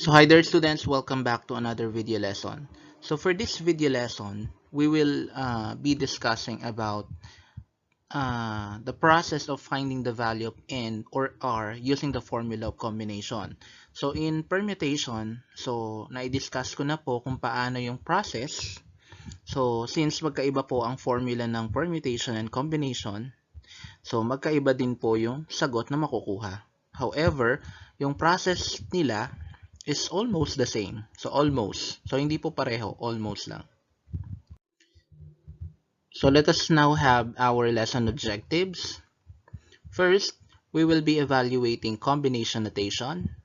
So hi there students, welcome back to another video lesson. So for this video lesson, we will be discussing about the process of finding the value of n or r using the formula of combination. So in permutation, so na-discuss ko na po kung paano yung process. So since magkaiba po ang formula ng permutation and combination, so magkaiba din po yung sagot na makukuha. However, yung process nila is almost the same. So almost. So hindi po pareho, almost lang. So let us now have our lesson objectives. First, we will be evaluating combination notation.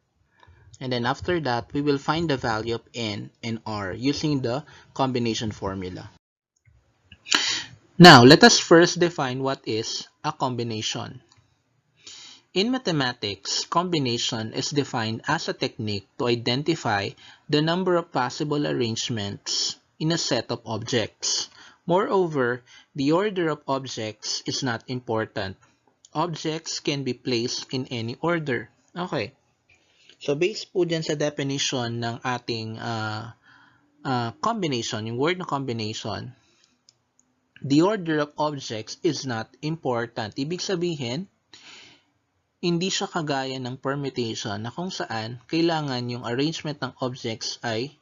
And then after that, we will find the value of n and r using the combination formula. Now, let us first define what is a combination. In mathematics, combination is defined as a technique to identify the number of possible arrangements in a set of objects. Moreover, the order of objects is not important. Objects can be placed in any order. Okay. So, based po dyan sa definition ng ating combination, yung word na combination, the order of objects is not important. Ibig sabihin, hindi siya kagaya ng permutation na kung saan kailangan yung arrangement ng objects ay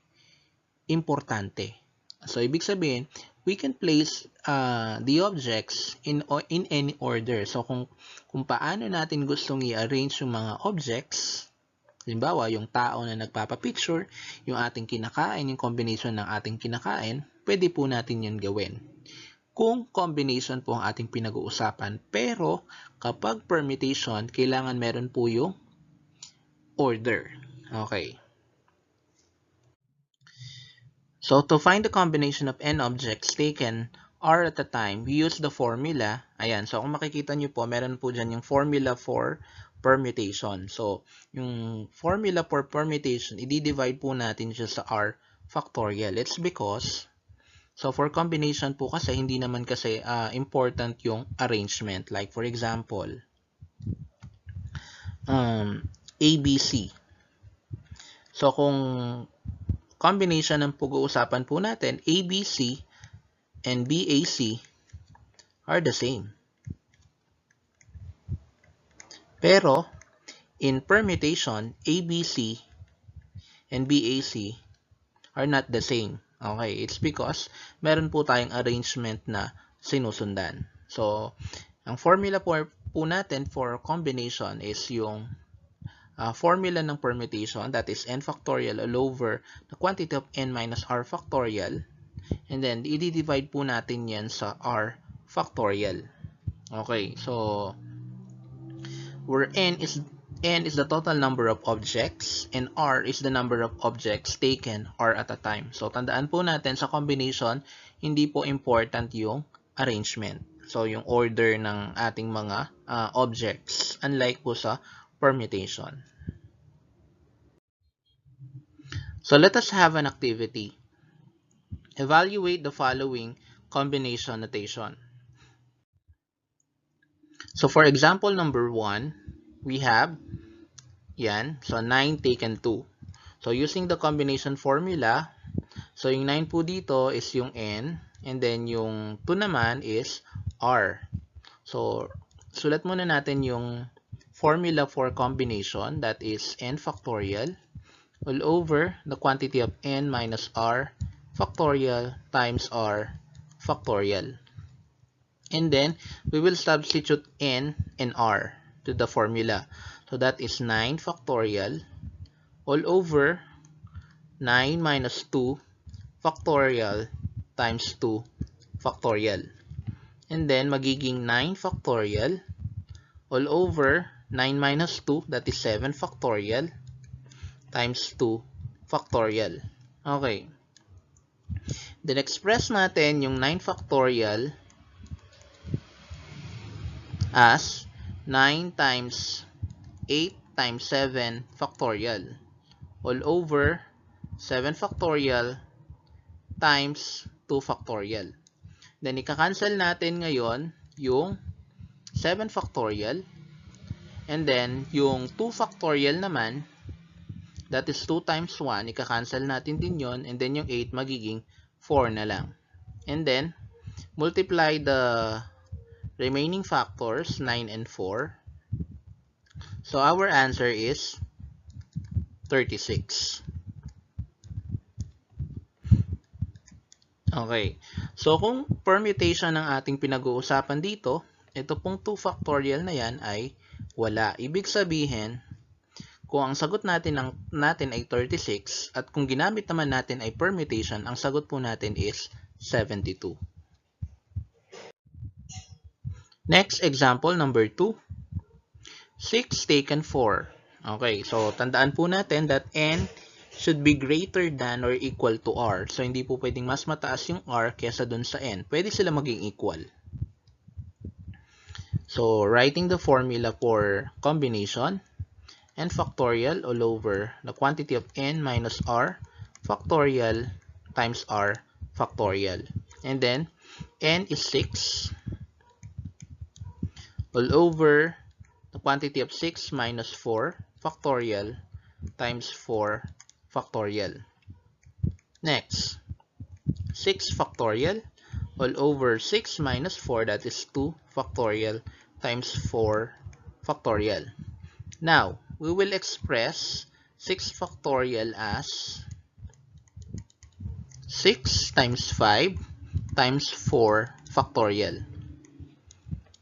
importante. So, ibig sabihin, we can place the objects in any order. So, kung paano natin gustong i-arrange yung mga objects, halimbawa, yung tao na nagpapapicture, yung ating kinakain, yung combination ng ating kinakain, pwede po natin yun gawin. Kung combination po ang ating pinag-uusapan. Pero, kapag permutation, kailangan meron po yung order. Okay. So, to find the combination of n objects taken r at a time, we use the formula. Ayan. So, kung makikita nyo po, meron po dyan yung formula for permutation. So, yung formula for permutation, i-divide po natin siya sa r factorial. It's because so, for combination po kasi, hindi naman kasi important yung arrangement. Like, for example, ABC. So, kung combination ng pag-uusapan po natin, ABC and BAC are the same. Pero, in permutation, ABC and BAC are not the same. Okay, it's because meron po tayong arrangement na sinusundan. So, ang formula po natin for combination is yung formula ng permutation, that is n factorial all over the quantity of n minus r factorial. And then, i-divide po natin yan sa r factorial. Okay, so, where n is the total number of objects and r is the number of objects taken r at a time. So, tandaan po natin sa combination, hindi po important yung arrangement. So, yung order ng ating mga objects, unlike po sa permutation. So, let us have an activity. Evaluate the following combination notation. So, for example number 1, we have yan. So, 9 taken 2. So, using the combination formula, so yung 9 po dito is yung n, and then yung 2 naman is r. So, sulat muna natin yung formula for combination, that is n factorial all over the quantity of n minus r factorial times r factorial. And then, we will substitute n and r to the formula. So, that is 9 factorial all over 9 minus 2 factorial times 2 factorial. And then, magiging 9 factorial all over 9 minus 2, that is 7 factorial times 2 factorial. Okay. Then, express natin yung 9 factorial as 9 times 8 times 7 factorial all over 7 factorial times 2 factorial. Then, ika-cancel natin ngayon yung 7 factorial and then yung 2 factorial naman that is 2 times 1, ika-cancel natin din yon, and then yung 8 magiging 4 na lang. And then, multiply the remaining factors, 9 and 4. So, our answer is 36. Okay. So, kung permutation ng ating pinag-uusapan dito, ito pong 2 factorial na yan ay wala. Ibig sabihin, kung ang sagot natin ay 36 at kung ginamit naman natin ay permutation, ang sagot po natin is 72. Next, example number 2. 6 taken 4. Okay, so tandaan po natin that n should be greater than or equal to r. So, hindi po pwedeng mas mataas yung r kesa dun sa n. Pwede sila maging equal. So, writing the formula for combination, n factorial all over the quantity of n minus r factorial times r factorial. And then, n is 6 all over the quantity of 6 minus 4 factorial times 4 factorial. Next, 6 factorial all over 6 minus 4, that is 2 factorial times 4 factorial. Now, we will express 6 factorial as 6 times 5 times 4 factorial.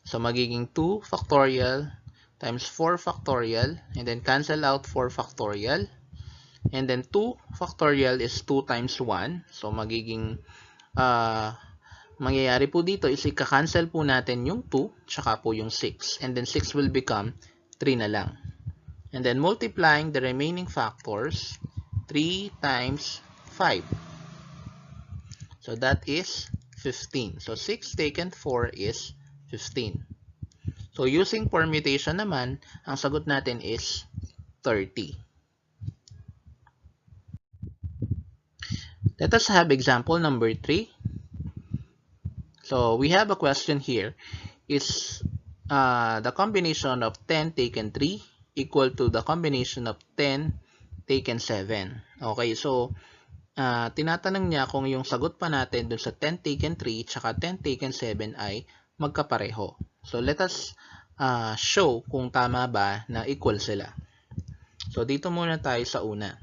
So, magiging 2 factorial times 4 factorial, and then cancel out 4 factorial. And then 2 factorial is 2 times 1. So, magiging, mangyayari po dito is ika-cancel po natin yung 2, tsaka po yung 6. And then 6 will become 3 na lang. And then multiplying the remaining factors, 3 times 5. So, that is 15. So, 6 taken 4 is 15. So, using permutation naman, ang sagot natin is 30. Let us have example number 3. So, we have a question here. Is the combination of 10 taken 3 equal to the combination of 10 taken 7? Okay, so, tinatanong niya kung yung sagot pa natin dun sa 10 taken 3 tsaka 10 taken 7 ay magkapareho. So, let us show kung tama ba na equal sila. So, dito muna tayo sa una.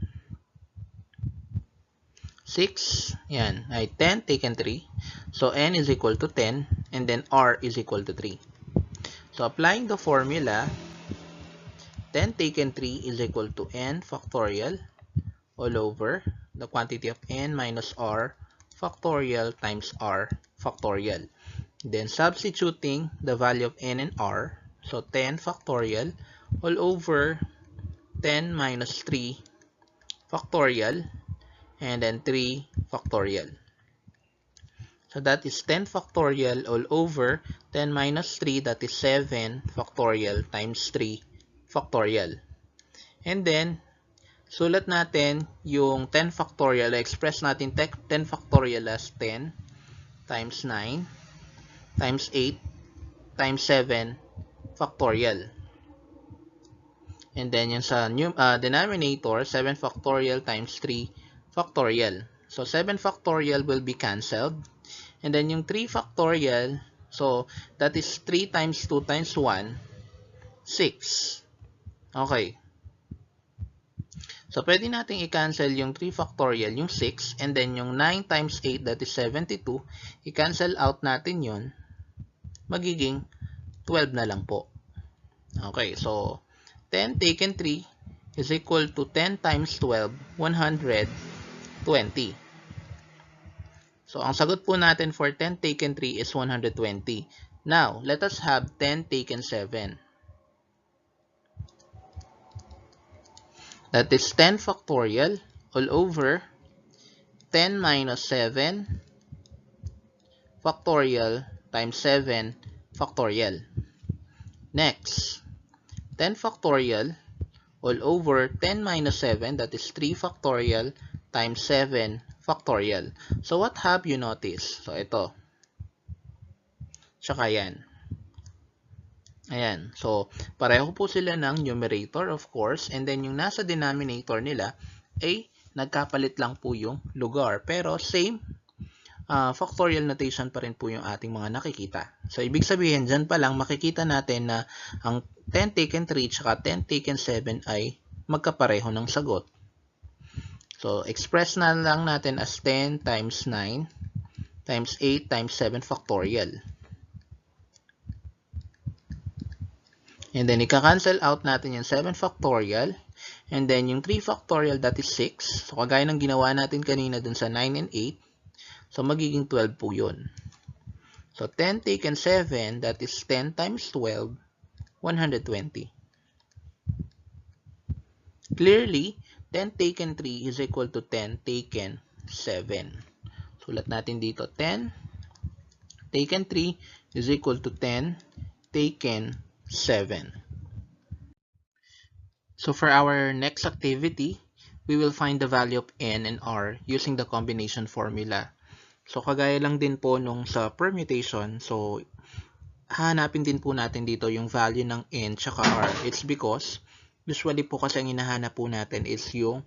6, yan, ay 10 taken 3. So, n is equal to 10, and then r is equal to 3. So, applying the formula, 10 taken 3 is equal to n factorial all over the quantity of n minus r factorial times r factorial. Then, substituting the value of n and r, so 10 factorial all over 10 minus 3 factorial, and then 3 factorial. So that is 10 factorial all over 10 minus 3, that is 7 factorial times 3 factorial. And then, sulat natin yung 10 factorial, express natin 10 factorial as 10 times 9 times 8 times 7 factorial. And then yung sa denominator, 7 factorial times 3 factorial. So, 7 factorial will be cancelled. And then yung 3 factorial, so, that is 3 times 2 times 1, 6. Okay. So, pwede natin i-cancel yung 3 factorial, yung 6, and then yung 9 times 8, that is 72, i-cancel out natin yun, magiging 12 na lang po. Okay, so, 10 taken 3 is equal to 10 times 12, 120. So, ang sagot po natin for 10 taken 3 is 120. Now, let us have 10 taken 7. That is 10 factorial all over 10 minus 7 factorial times 7 factorial. Next, 10 factorial all over 10 minus 7, that is 3 factorial times 7 factorial. So, what have you noticed? So, ito. Tsaka yan. Ayan. So, pareho po sila ng numerator, of course. And then, yung nasa denominator nila ay nagkapalit lang po yung lugar. Pero, same factorial notation pa rin po yung ating mga nakikita. So, ibig sabihin, dyan pa lang makikita natin na ang 10 taken 3 tsaka 10 taken 7 ay magkapareho ng sagot. So, express na lang natin as 10 times 9 times 8 times 7 factorial. And then, ika-cancel out natin yung 7 factorial. And then, yung 3 factorial, that is 6. So, kagaya ng ginawa natin kanina dun sa 9 and 8. So, magiging 12 po yun. So, 10 taken 7, that is 10 times 12, 120. Clearly, 10 taken 3 is equal to 10 taken 7. Sulat natin dito, 10 taken 3 is equal to 10 taken 7. So for our next activity, we will find the value of n and r using the combination formula. So kagaya lang din po nung sa permutation, so hahanapin din po natin dito yung value ng n tsaka r. It's because usually po kasi ang hinahanap po natin is yung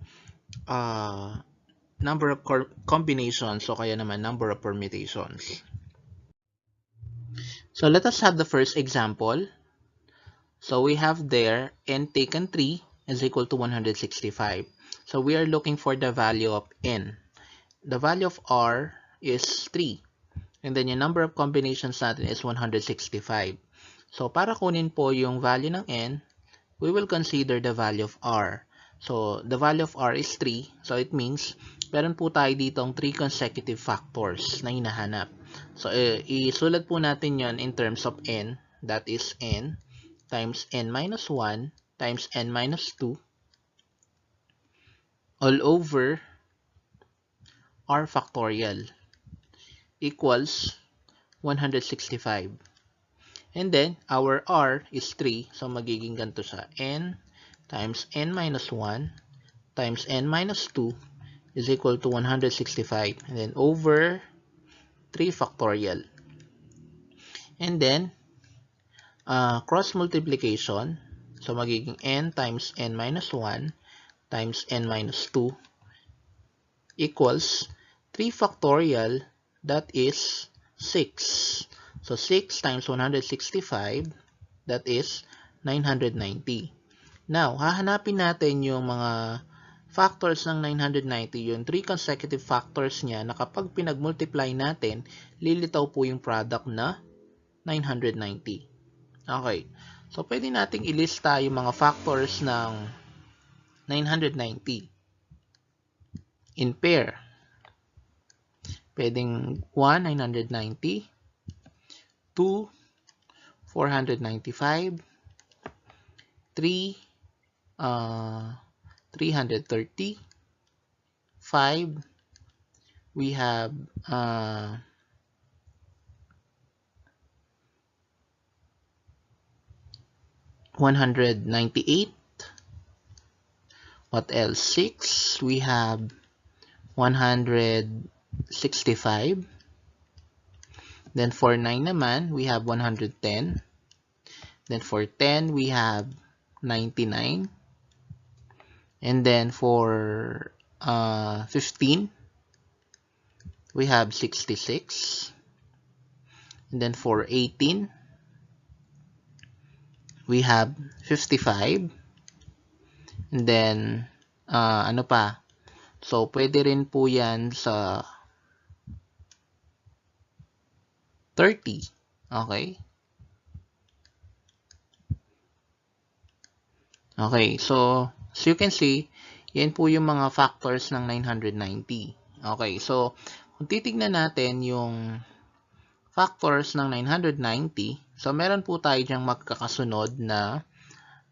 number of combinations, so kaya naman number of permutations. So let us have the first example. So we have there n taken 3 is equal to 165. So we are looking for the value of n. The value of r is 3. And then yung number of combinations natin is 165. So para kunin po yung value ng n, we will consider the value of r. So the value of r is 3. So it means meron po tayo ditong 3 consecutive factors na hinahanap. So isulat po natin yon in terms of n. That is n times n minus 1 times n minus 2 all over r factorial equals 165. And then, our r is 3. So, magiging ganito siya. N times n minus 1 times n minus 2 is equal to 165. And then, over 3 factorial. And then, cross multiplication. So, magiging n times n minus 1 times n minus 2 equals 3 factorial, that is 6. So 6 times 165, that is 990. Now, hahanapin natin yung mga factors ng 990, yung 3 consecutive factors niya na kapag pinag-multiply natin, lilitaw po yung product na 990. Okay. So, pwede nating ilista yung mga factors ng 990 in pair. Pwedeng 1, 990, 2, 495, 3, 330, 5, we have 198. What else? 6, we have 165. Then for 9 naman, we have 110. Then for 10, we have 99. And then for 15, we have 66. And then for 18, we have 55. And then, ano pa? So, pwede rin po yan sa 30. Okay? Okay, so as you can see, yan po yung mga factors ng 990. Okay, so kung titignan natin yung factors ng 990, so meron po tayo dyang magkakasunod na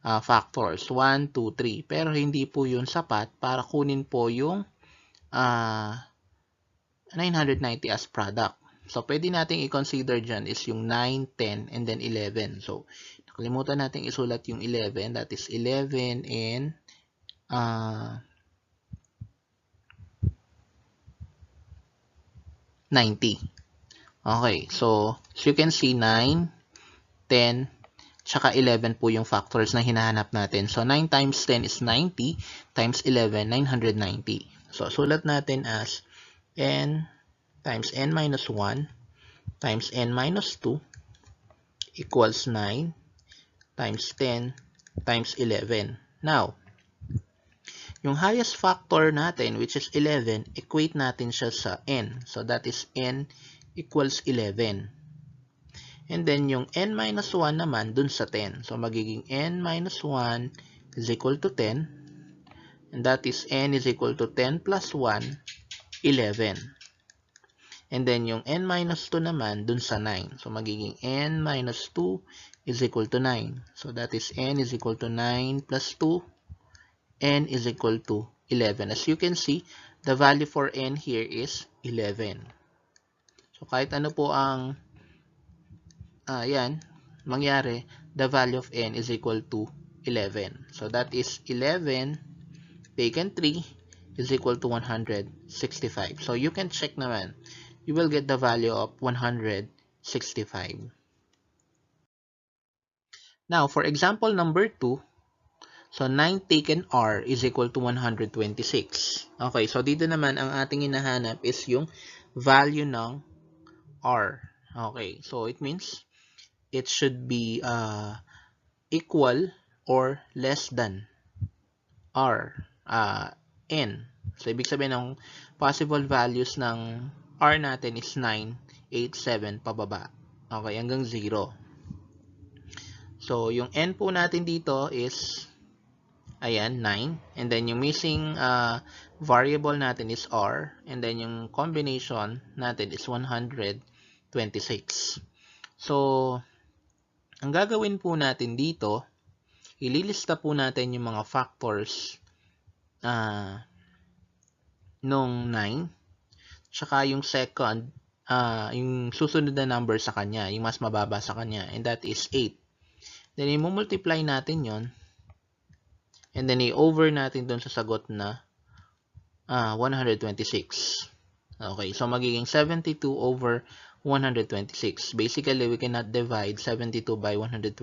factors, 1, 2, 3. Pero hindi po yun sapat para kunin po yung 990 as product. So, pwede nating i-consider dyan is yung 9, 10, and then 11. So, nakalimutan natin isulat yung 11. That is 11 and 90. Okay, so as you can see, 9, 10, tsaka 11 po yung factors na hinahanap natin. So, 9 times 10 is 90, times 11, 990. So, sulat natin as n times n minus 1 times n minus 2 equals 9 times 10 times 11. Now, yung highest factor natin, which is 11, equate natin siya sa n. So, that is n equals 11. And then, yung n minus 1 naman dun sa 10. So, magiging n minus 1 is equal to 10. And that is n is equal to 10 plus 1, 11. And then, yung n minus 2 naman dun sa 9. So, magiging n minus 2 is equal to 9. So, that is n is equal to 9 plus 2. N is equal to 11. As you can see, the value for n here is 11. So, kahit ano po ang mangyari, the value of n is equal to 11. So, that is 11 taken 3 is equal to 165. So, you can check naman. You will get the value of 165. Now, for example number 2, so 9 taken r is equal to 126. Okay, so dito naman ang ating hinahanap is yung value ng r. Okay, so it means it should be equal or less than r, n. So, ibig sabihin ng possible values ng r natin is 9, 8, 7, pababa. Okay, hanggang 0. So, yung n po natin dito is, ayan, 9. And then, yung missing variable natin is r. And then, yung combination natin is 126. So, ang gagawin po natin dito, ililista po natin yung mga factors nung 9. Tsaka yung second, yung susunod na number sa kanya, yung mas mababa sa kanya. And that is 8. Then, i-multiply natin yon. And then, i-over natin dun sa sagot na 126. Okay, so magiging 72 over 126. Basically, we cannot divide 72 by 126.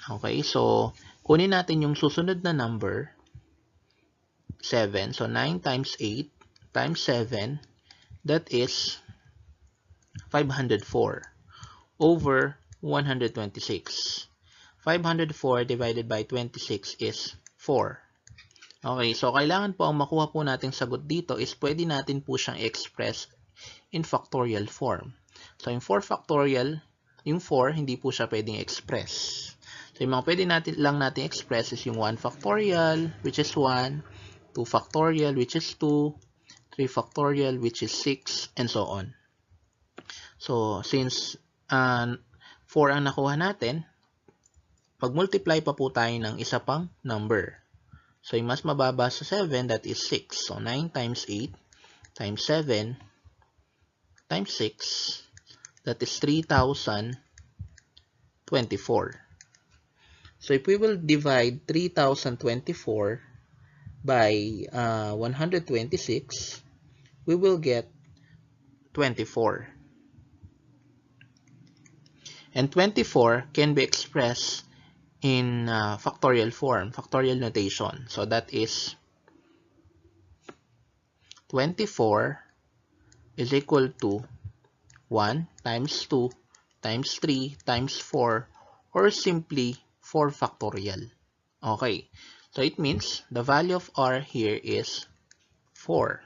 Okay, so kunin natin yung susunod na number, 7. So, 9 times 8 times 7, that is 504 over 126. 504 divided by 26 is 4. Okay, so kailangan po ang makuha po nating sagot dito is pwede natin po siyang express in factorial form. So, yung 4 factorial, yung 4, hindi po siya pwedeng express. So, yung mga pwede lang natin express is yung 1 factorial, which is 1, 2 factorial, which is 2, 3 factorial, which is 6, and so on. So, since 4 ang nakuha natin, pag-multiply pa po tayo ng isa pang number. So, yung mas mababa sa 7, that is 6. So, 9 times 8 times 7 times 6, that is 3,024. So, if we will divide 3,024 by 126, we will get 24. And 24 can be expressed in factorial form, factorial notation. So, that is 24 is equal to 1 times 2 times 3 times 4, or simply 4 factorial. Okay, so it means the value of r here is 4.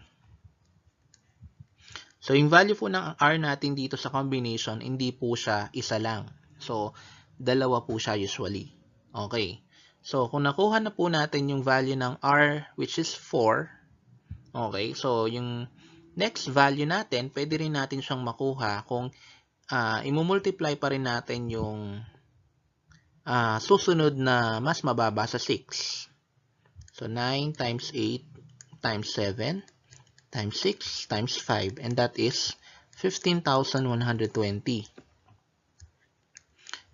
So, yung value po ng r natin dito sa combination, hindi po siya isa lang. So, dalawa po siya usually. Okay, so kung nakuha na po natin yung value ng r, which is 4, okay, so yung next value natin, pwede rin natin siyang makuha kung imumultiply pa rin natin yung susunod na mas mababa sa 6. So, 9 times 8 times 7 times 6 times 5, and that is 15,120.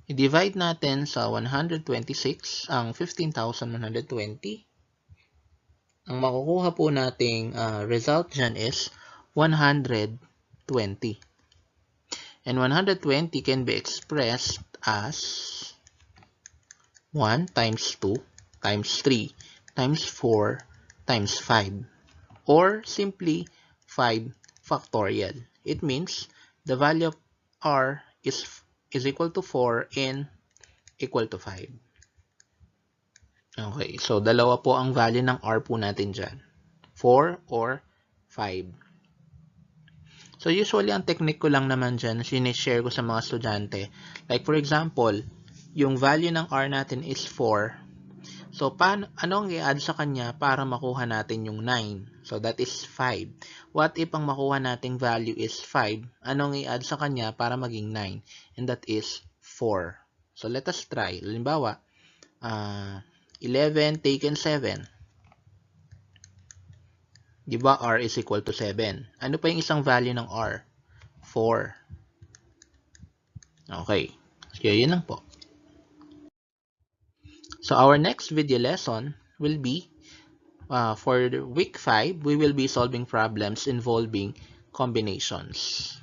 I-divide natin sa 126 ang 15,120. Ang makukuha po nating result dyan is 120. And 120 can be expressed as 1 times 2 times 3 times 4 times 5. Or simply 5 factorial. It means the value of r is equal to 4 and equal to 5. Okay, so dalawa po ang value ng r po natin dyan. 4 or 5. So usually ang technique ko lang naman dyan, sinishare ko sa mga estudyante. Like for example, yung value ng r natin is 4. So, anong i-add sa kanya para makuha natin yung 9? So, that is 5. What if ang makuha nating value is 5? Anong i-add sa kanya para maging 9? And that is 4. So, let us try. Halimbawa, 11 taken 7. Diba r is equal to 7? Ano pa yung isang value ng r? 4. Okay. So, yun lang po. So, our next video lesson will be for week 5, we will be solving problems involving combinations.